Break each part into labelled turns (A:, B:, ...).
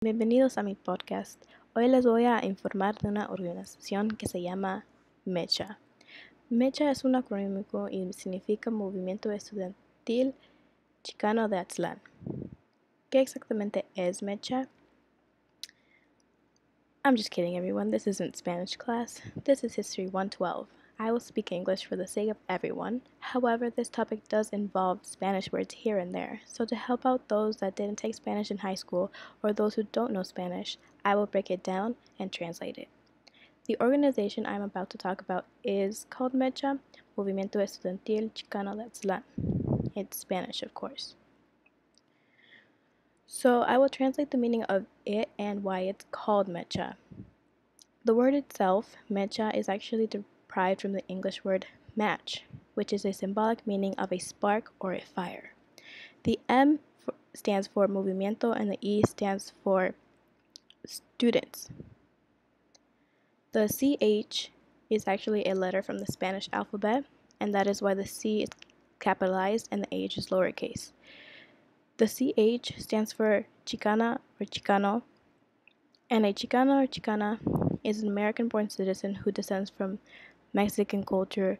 A: Bienvenidos a mi podcast. Hoy les voy a informar de una organización que se llama MEChA. MEChA es un acrónimo y significa Movimiento Estudiantil Chicano de Aztlán. ¿Qué exactamente es MEChA? I'm just kidding, everyone. This isn't Spanish class. This is History 112. I will speak English for the sake of everyone. However, this topic does involve Spanish words here and there. So to help out those that didn't take Spanish in high school or those who don't know Spanish, I will break it down and translate it. The organization I'm about to talk about is called MEChA, Movimiento Estudiantil Chicano de Aztlán. It's Spanish, of course. So I will translate the meaning of it and why it's called MEChA. The word itself, MEChA, is actually derived from the English word match, which is a symbolic meaning of a spark or a fire. The M stands for Movimiento and the E stands for students. The CH is actually a letter from the Spanish alphabet, and that is why the C is capitalized and the H is lowercase. The CH stands for Chicana or Chicano, and a Chicano or Chicana is an American-born citizen who descends from Mexican culture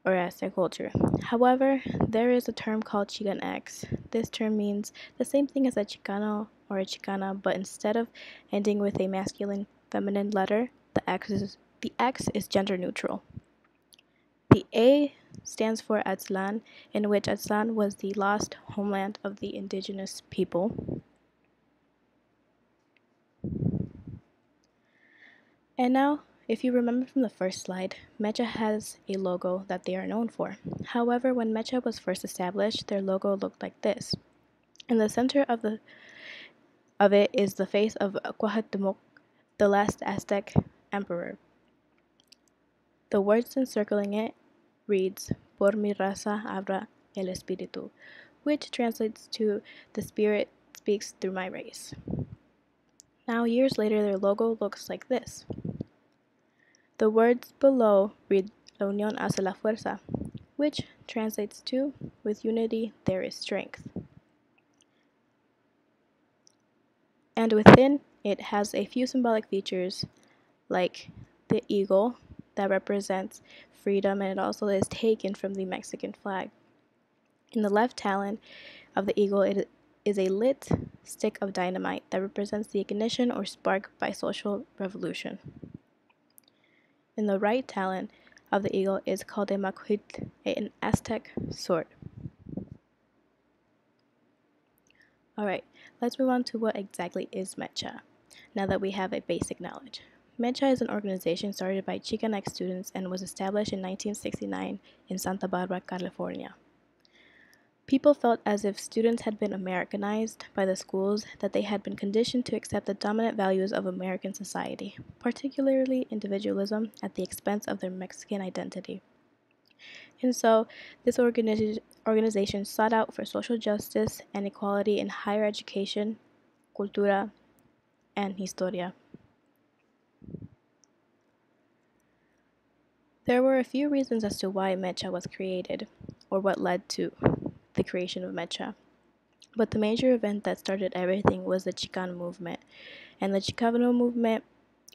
A: or Aztec culture. However, there is a term called Chicanx. This term means the same thing as a Chicano or a Chicana, but instead of ending with a masculine feminine letter, the X is gender neutral. The A stands for Aztlán, in which Aztlán was the lost homeland of the indigenous people. And now, if you remember from the first slide, MEChA has a logo that they are known for. However, when MEChA was first established, their logo looked like this. In the center of it is the face of Cuauhtémoc, the last Aztec emperor. The words encircling it reads, Por mi raza habla el espíritu, which translates to the spirit speaks through my race. Now, years later, their logo looks like this. The words below read La unión hace la fuerza, which translates to with unity there is strength. And within it has a few symbolic features like the eagle that represents freedom, and it also is taken from the Mexican flag. In the left talon of the eagle, it is a lit stick of dynamite that represents the ignition or spark by social revolution. In the right talon of the eagle is called a macuit, an Aztec sword. Alright, let's move on to what exactly is MEChA, now that we have a basic knowledge. MEChA is an organization started by Chicanx students and was established in 1969 in Santa Barbara, California. People felt as if students had been Americanized by the schools, that they had been conditioned to accept the dominant values of American society, particularly individualism, at the expense of their Mexican identity. And so, this organization sought out for social justice and equality in higher education, cultura, and historia. There were a few reasons as to why MEChA was created, or what led to the creation of MEChA. But the major event that started everything was the Chicano movement. And the Chicano movement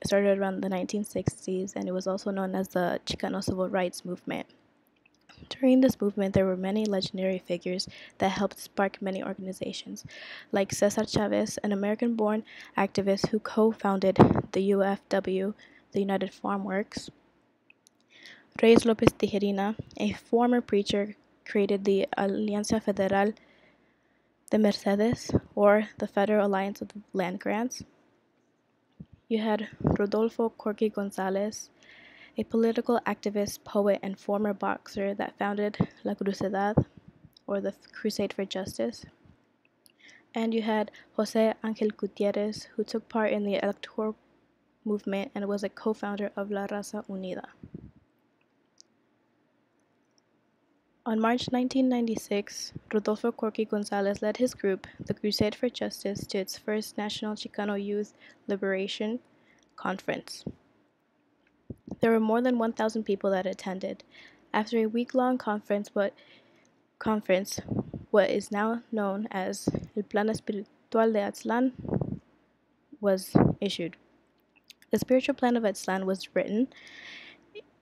A: started around the 1960s, and it was also known as the Chicano Civil Rights Movement. During this movement, there were many legendary figures that helped spark many organizations, like Cesar Chavez, an American-born activist who co-founded the UFW, the United Farm Works. Reyes Lopez Tijerina, a former preacher, created the Alianza Federal de Mercedes, or the Federal Alliance of Land Grants. You had Rodolfo Corky Gonzalez, a political activist, poet, and former boxer that founded La Cruzada, or the Crusade for Justice. And you had Jose Angel Gutierrez, who took part in the electoral movement and was a co-founder of La Raza Unida. On March 1996, Rodolfo Corky Gonzalez led his group, the Crusade for Justice, to its first National Chicano Youth Liberation Conference. There were more than 1,000 people that attended. After a week-long conference, what is now known as El Plan Espiritual de Aztlán, was issued. The spiritual plan of Aztlán was written,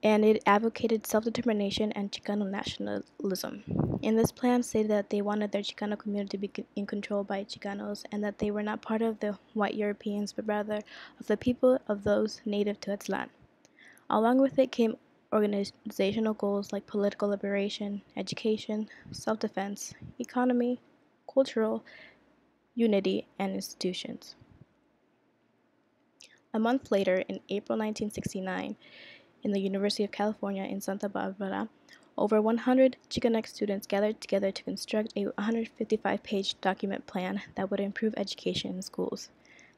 A: and it advocated self-determination and Chicano nationalism. In this plan, stated that they wanted their Chicano community to be in control by Chicanos, and that they were not part of the white Europeans, but rather of the people of those native to Aztlán. Along with it came organizational goals like political liberation, education, self-defense, economy, cultural unity, and institutions. A month later, in April 1969, in the University of California in Santa Barbara, over 100 Chicanx students gathered together to construct a 155-page document plan that would improve education in schools.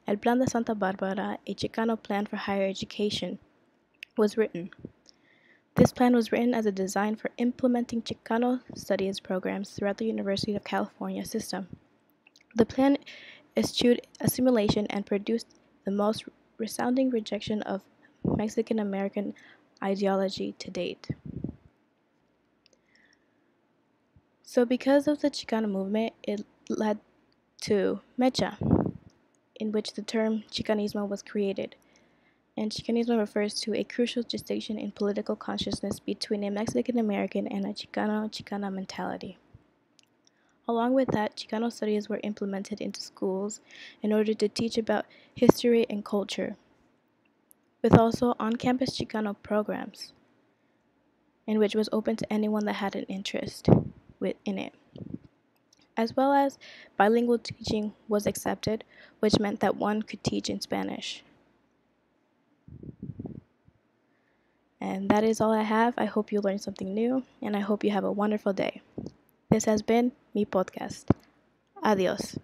A: El Plan de Santa Barbara, a Chicano plan for higher education, was written. This plan was written as a design for implementing Chicano studies programs throughout the University of California system. The plan eschewed assimilation and produced the most resounding rejection of Mexican American ideology to date. So because of the Chicano movement, it led to MEChA, in which the term Chicanismo was created. And Chicanismo refers to a crucial distinction in political consciousness between a Mexican American and a Chicana mentality. Along with that, Chicano studies were implemented into schools in order to teach about history and culture, with also on-campus Chicano programs, in which was open to anyone that had an interest in it. As well as bilingual teaching was accepted, which meant that one could teach in Spanish. And that is all I have. I hope you learned something new, and I hope you have a wonderful day. This has been mi podcast. Adios.